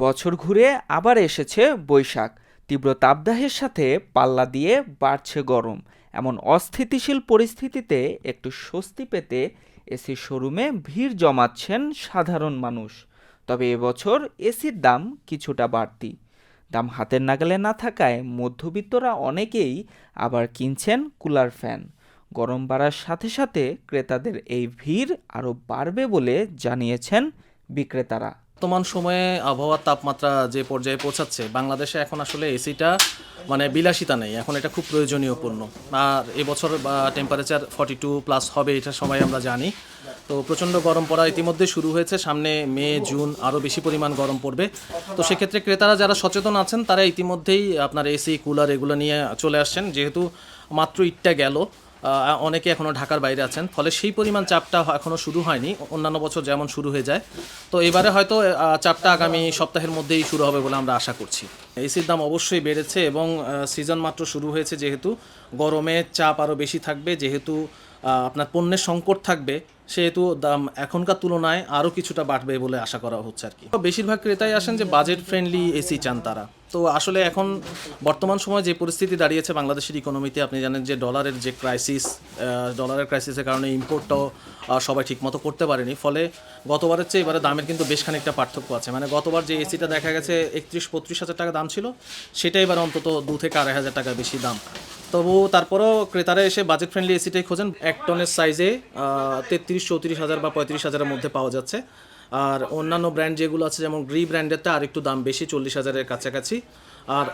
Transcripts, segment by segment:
বছর ঘুরে আবার এসেছে বৈশাখ। তীব্র তাপদাহের সাথে পাল্লা দিয়ে বাড়ছে গরম। এমন অস্থিতিশীল পরিস্থিতিতে একটু স্বস্তি পেতে এসি শোরুমে ভিড় জমাচ্ছেন সাধারণ মানুষ। তবে এবছর এসির দাম কিছুটা বাড়তি। দাম হাতের নাগালে না থাকায় মধ্যবিত্তরা অনেকেই আবার কিনছেন কুলার ফ্যান। গরম বাড়ার সাথে সাথে ক্রেতাদের এই ভিড় আরও বাড়বে বলে জানিয়েছেন বিক্রেতারা। বর্তমান সময়ে আবহাওয়ার তাপমাত্রা যে পর্যায়ে পৌঁছাচ্ছে, বাংলাদেশে এখন আসলে এসিটা মানে বিলাসিতা নেই, এখন এটা খুব প্রয়োজনীয় পণ্য। আর এবছর টেম্পারেচার 42+ হবে, এটা সবাই আমরা জানি। তো প্রচণ্ড গরম পড়া ইতিমধ্যে শুরু হয়েছে, সামনে মে জুন আরও বেশি পরিমাণ গরম পড়বে। তো সেক্ষেত্রে ক্রেতারা যারা সচেতন আছেন তারা ইতিমধ্যেই আপনার এসি কুলার এগুলো নিয়ে চলে আসছেন। যেহেতু মাত্র ঈদটা গেল, অনেকে এখনও ঢাকার বাইরে আছেন, ফলে সেই পরিমাণ চাপটা এখনও শুরু হয়নি, অন্যান্য বছর যেমন শুরু হয়ে যায়। তো এবারে হয়তো চাপটা আগামী সপ্তাহের মধ্যেই শুরু হবে বলে আমরা আশা করছি। এসির দাম অবশ্যই বেড়েছে এবং সিজন মাত্র শুরু হয়েছে, যেহেতু গরমে চাপ আরও বেশি থাকবে, যেহেতু আপনার পণ্যের সংকট থাকবে, সেহেতু দাম এখনকার তুলনায় আরও কিছুটা বাড়বে বলে আশা করা হচ্ছে আর কি। বেশিরভাগ ক্রেতাই আসেন যে বাজেট ফ্রেন্ডলি এসি চান তারা। তো আসলে এখন বর্তমান সময় যে পরিস্থিতি দাঁড়িয়েছে বাংলাদেশের ইকোনমিতে, আপনি জানেন যে ডলারের যে ক্রাইসিস, ডলারের ক্রাইসিসের কারণে ইম্পোর্টটাও সবাই ঠিকমতো করতে পারেনি। ফলে গতবারের চেয়ে এবারে দামের কিন্তু বেশ খানিকটা পার্থক্য আছে। মানে গতবার যে এসিটা দেখা গেছে 31-32 হাজার টাকা দাম ছিল, সেটা এবার অন্তত 2 থেকে 2.5 হাজার টাকা বেশি দাম। তবু তারপরও ক্রেতারা এসে বাজেট ফ্রেন্ডলি এসিটাই খোঁজেন। 1 টনের সাইজে 33-34 হাজার বা 35 হাজারের মধ্যে পাওয়া যাচ্ছে। আর অন্যান্য ব্র্যান্ড যেগুলো আছে, যেমন গ্রি ব্র্যান্ডেরটা আর একটু দাম বেশি, 40 হাজারের কাছাকাছি। আর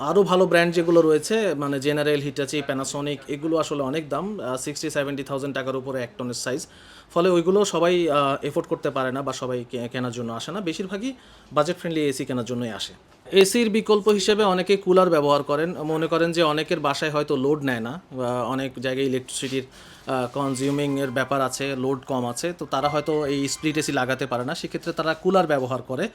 আরও ভালো ব্র্যান্ড যেগুলো রয়েছে, মানে জেনারেল, হিটাচি, প্যানাসোনিক, এগুলো আসলে অনেক দাম, 60-70 টাকার উপরে 1 টনের সাইজ। ফলে ওইগুলো সবাই এফোর্ড করতে পারে না বা সবাই কেনার জন্য আসে না, বেশিরভাগই বাজেট ফ্রেন্ডলি এসি কেনার জন্যই আসে। এসির বিকল্প হিসেবে অনেকে কুলার ব্যবহার করেন। মনে করেন যে অনেকের বাসায় হয়তো লোড নেয় না, বা অনেক জায়গায় ইলেকট্রিসিটির কনজিউমিংয়ের ব্যাপার আছে, লোড কম আছে, তো তারা হয়তো এই স্প্লিট এসি লাগাতে পারে না, সেক্ষেত্রে তারা কুলার ব্যবহার করে।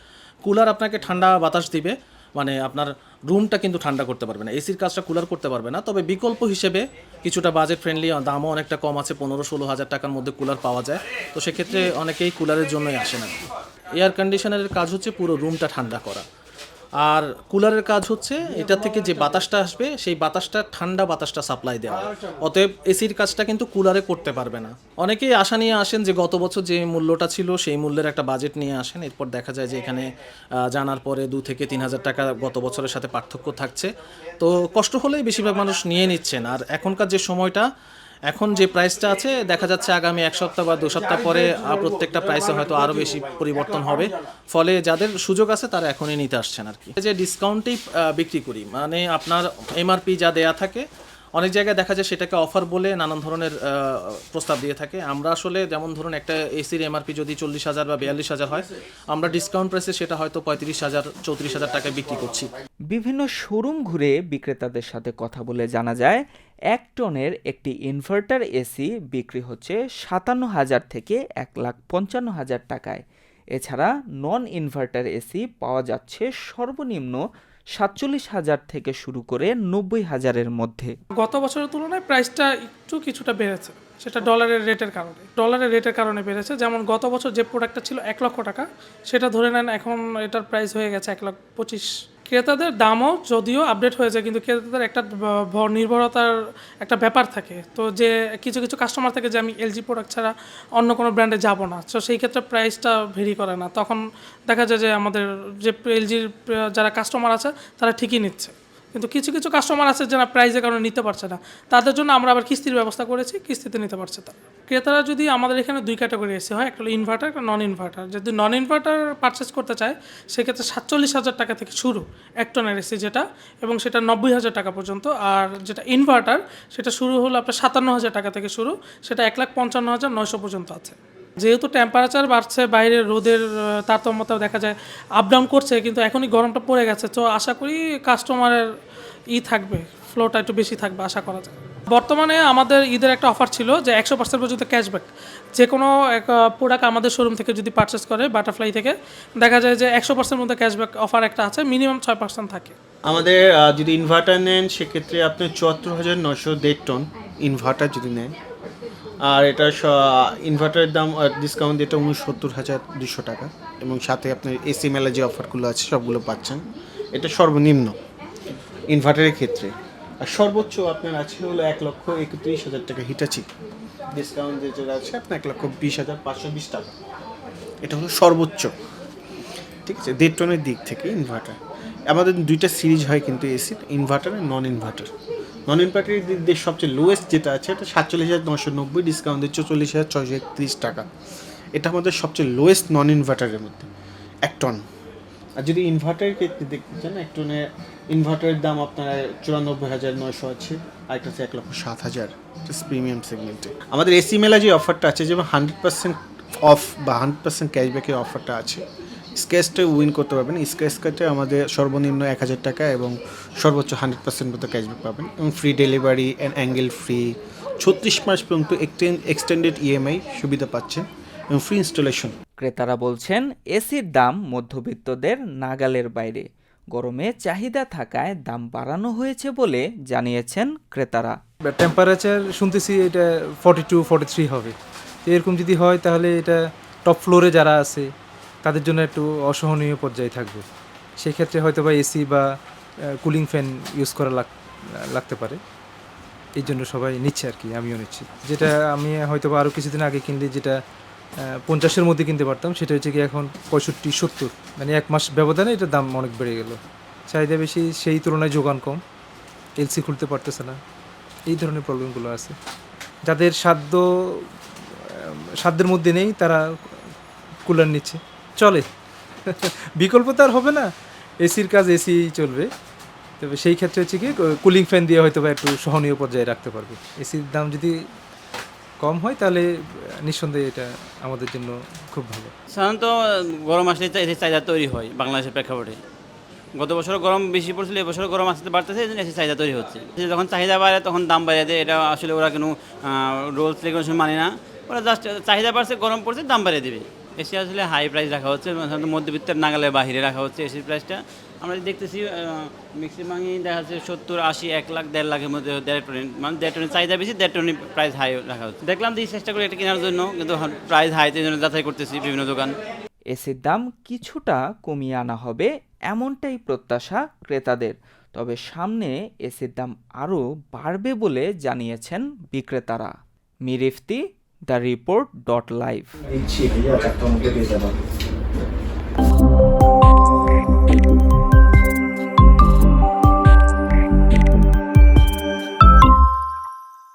কুলার আপনাকে ঠান্ডা বাতাস দিবে, মানে আপনার রুমটা কিন্তু ঠান্ডা করতে পারবে না, এসির কাজটা কুলার করতে পারবে না। তবে বিকল্প হিসেবে কিছুটা বাজেট ফ্রেন্ডলি, দামও অনেকটা কম আছে, 15-16 হাজার টাকার মধ্যে কুলার পাওয়া যায়। তো সেক্ষেত্রে অনেকেই কুলারের জন্যই আসে না। এয়ার কন্ডিশনারের কাজ হচ্ছে পুরো রুমটা ঠান্ডা করা, আর কুলারের কাজ হচ্ছে এটা থেকে যে বাতাসটা আসবে সেই বাতাসটা, ঠান্ডা বাতাসটা সাপ্লাই দেওয়া। অতএব এসির কাজটা কিন্তু কুলারে করতে পারবে না। অনেকেই আশা নিয়ে আসেন যে গত বছর যে মূল্যটা ছিল সেই মূল্যের একটা বাজেট নিয়ে আসেন, এরপর দেখা যায় যে এখানে জানার পরে 2 থেকে 3 হাজার টাকা গত বছরের সাথে পার্থক্য থাকছে। তো কষ্ট হলেই বেশিরভাগ মানুষ নিয়ে নিচ্ছেন। আর এখনকার যে সময়টা, এখন যে প্রাইসটা আছে, দেখা যাচ্ছে আগামী 1 সপ্তাহ বা 2 সপ্তাহ পরে প্রত্যেকটা প্রাইসে হয়তো আরও বেশি পরিবর্তন হবে। ফলে যাদের সুযোগ আছে তারা এখনই নিতে আসছেন আর কি। যে ডিসকাউন্টেই বিক্রি করি, মানে আপনার এমআরপি যা দেয়া থাকে, অনেক জায়গায় দেখা যায় সেটাকে অফার বলে নানান ধরনের প্রস্তাব দিয়ে থাকে। আমরা আসলে যেমন ধরুন একটা এসির এমআরপি যদি 40 হাজার বা 42 হাজার হয়, আমরা ডিসকাউন্ট প্রাইসে সেটা হয়তো 35 হাজার 34 হাজার টাকায় বিক্রি করছি। বিভিন্ন শোরুম ঘুরে বিক্রেতাদের সাথে কথা বলে জানা যায়, 1 টনের একটি ইনভার্টার এসি বিক্রি হচ্ছে 57,000 থেকে 1,55,000 টাকায়। এছাড়া নন ইনভার্টার এসি পাওয়া যাচ্ছে সর্বনিম্ন 47,000 থেকে শুরু করে 90,000-এর মধ্যে। গত বছরের তুলনায় প্রাইসটা কিছুটা বেড়েছে, সেটা ডলারের রেটের কারণে বেড়েছে। যেমন গত বছর যে প্রোডাক্টটা ছিল 1 লক্ষ টাকা, সেটা ধরে নেন এখন এটার প্রাইস হয়ে গেছে 1,25,000। ক্রেতাদের দামও যদিও আপডেট হয়েছে, কিন্তু ক্রেতাদের একটা নির্ভরতার একটা ব্যাপার থাকে। তো যে কিছু কিছু কাস্টমার থাকে যে আমি এলজি প্রোডাক্ট ছাড়া অন্য কোনো ব্র্যান্ডে যাব না, তো সেই ক্ষেত্রে প্রাইসটা ভেরি করে না। তখন দেখা যায় যে আমাদের যে এলজির যারা কাস্টমার আছে তারা ঠিকই নিচ্ছে, কিন্তু কিছু কিছু কাস্টমার আছে যারা প্রাইসের কারণে নিতে পারছে না, তাদের জন্য আমরা আবার কিস্তির ব্যবস্থা করেছি, কিস্তিতে নিতে পারছে তারা। ক্রেতারা যদি আমাদের এখানে 2 ক্যাটাগরি এসি হয়, একটা হলো ইনভার্টার, একটা নন ইনভার্টার। যদি নন ইনভার্টার পারচেস করতে চায়, সেক্ষেত্রে 47,000 টাকা থেকে শুরু 1 টনের এসি যেটা, এবং সেটা 90,000 টাকা পর্যন্ত। আর যেটা ইনভার্টার, সেটা শুরু হলো আপনার 57,000 টাকা থেকে শুরু, সেটা 1,55,900 পর্যন্ত আছে। যেহেতু টেম্পারেচার বাড়ছে, বাইরের রোদের তারতম্যতাও দেখা যায় আপ ডাউন করছে, কিন্তু এখনই গরমটা পড়ে গেছে, তো আশা করি কাস্টমারের থাকবে, ফ্লোটা একটু বেশি থাকবে আশা করা যায়। বর্তমানে আমাদের ঈদের একটা অফার ছিল যে 100% পর্যন্ত ক্যাশব্যাক, যে কোনো এক প্রোডাক্ট আমাদের শোরুম থেকে যদি পারচেস করে, বাটারফ্লাই থেকে, দেখা যায় যে 100% মধ্যে ক্যাশব্যাক অফার একটা আছে, মিনিমাম 6% থাকে। আমাদের যদি ইনভার্টার নেন সেক্ষেত্রে আপনি 74,900 1.5 টন ইনভার্টার যদি নেন, আর এটা ইনভার্টারের দাম ডিসকাউন্ট এটা ৬৯,২০০ টাকা, এবং সাথে আপনার এসি মেলা যে অফারগুলো আছে সবগুলো পাচ্ছেন। এটা সর্বনিম্ন ইনভার্টারের ক্ষেত্রে। আর সর্বোচ্চ আপনার আছে হলো ১,৩১,০০০ টাকা হিটাচি, ডিসকাউন্ট যেটা আছে আপনার ১,২০,৫২০ টাকা। এটা হলো সর্বোচ্চ, ঠিক আছে, ১.৫ টনের দিক থেকে ইনভার্টার। আমাদের দুইটা সিরিজ হয় কিন্তু এসির, ইনভার্টার আর নন ইনভার্টার। নন ইনভার্টারের দিক দিয়ে সবচেয়ে লোয়েস্ট যেটা আছে এটা ৪৭,৯৯০, ডিসকাউন্ট দিয়ে ৪৪,৬৩১ টাকা। এটা আমাদের সবচেয়ে লোয়েস্ট নন ইনভার্টারের মধ্যে ১ টন। আর যদি ইনভার্টারের ক্ষেত্রে দেখতে চান, ১ টনের ইনভার্টারের দাম আপনার ৯৪,৯০০ আছে, আরেকটা আছে ১,০৭,০০০, প্রিমিয়াম সেগমেন্টে। আমাদের এসি মেলা যে অফারটা আছে, যেমন 100% অফ বা 100% ক্যাশব্যাকের অফারটা আছে, স্ক্র্যাচটা উইন করতে পারবেন। স্ক্র্যাচ কার্ডে আমাদের সর্বনিম্ন ১,০০০ টাকা এবং সর্বোচ্চ 100% মতো ক্যাশব্যাক পাবেন, এবং free delivery and angle free, ৩৬ মাস পর্যন্ত এক্সটেন্ডেড ইএমআই সুবিধা পাচ্ছেন, এবং ফ্রি ইনস্টলেশন। ক্রেতারা বলছেন এসির দাম মধ্যবিত্তদের নাগালের বাইরে। গরমে চাহিদা থাকায় দাম বাড়ানো হয়েছে বলে জানিয়েছেন ক্রেতারা। টেম্পারেচার শুনতেছি এটা 42-43 হবে। তো এরকম যদি হয় তাহলে এটা টপ ফ্লোরে যারা আছে তাদের জন্য একটু অসহনীয় পর্যায়ে থাকবে। সেই ক্ষেত্রে হয়তো বা এসি বা কুলিং ফ্যান ইউজ করা লাগতে পারে। এই জন্য সবাই নিচ্ছে আর কি, আমিও নিচ্ছি। যেটা আমি হয়তো বা আরও কিছুদিন আগে কিনলে যেটা 50-এর মধ্যে কিনতে পারতাম, সেটা হচ্ছে কি এখন 65-70, মানে 1 মাস ব্যবধানে এটার দাম অনেক বেড়ে গেল। চাহিদা বেশি, সেই তুলনায় যোগান কম, এলসি খুলতে পারতেছে না, এই ধরনের প্রবলেমগুলো আছে। যাদের সাধ্যের মধ্যে নেই তারা কুলার নিচ্ছে, চলে। বিকল্প তো আর হবে না, এসির কাজ এসি চলবে। তবে সেই ক্ষেত্রে হচ্ছে কি কুলিং ফ্যান দিয়ে হয়তো বা একটু সহনীয় পর্যায়ে রাখতে পারবে। এসির দাম যদি কম হয় তাহলে নিঃসন্দেহে এটা আমাদের জন্য খুব ভালো। সাধারণত গরম আসলে এসির চাহিদা তৈরি হয় বাংলাদেশের প্রেক্ষাপটে। গত বছর গরম বেশি পড়ছিল, এবছর গরম আসতে বাড়তেছে, এই জন্য এসির চাহিদা তৈরি হচ্ছে। যখন চাহিদা বাড়ে তখন দাম বাড়িয়ে দেয়, এটা আসলে ওরা কোনো রুলস রেগুলেশন মানে না, ওরা জাস্ট চাহিদা বাড়ছে, গরম পড়ছে, দাম বাড়িয়ে দেবে। এসি আসলে হাই প্রাইস রাখা হচ্ছে, সাধারণত মধ্যবিত্তের নাগালের বাহিরে রাখা হচ্ছে এসির প্রাইসটা। আমরা দেখতেছি ম্যাক্সিমামই দেখা যাচ্ছে 70, 80, 1 লাখ, 1.5 লাখের মধ্যে 1.5 টন, মানে 1.5 টনের চাহিদা বেশি, 1.5 টনের প্রাইস হাই রাখা হচ্ছে। দেখলাম দিয়ে চেষ্টা করি এটা কেনার জন্য, কিন্তু প্রাইস হাই, এই জন্য যাচাই করতেছি বিভিন্ন দোকান। এসির দাম কিছুটা কমিয়ে আনা হবে এমনটাই প্রত্যাশা ক্রেতাদের। তবে সামনে এসির দাম আরও বাড়বে বলে জানিয়েছেন বিক্রেতারা। মির ইফতি, দ্য রিপোর্ট.লাইভ।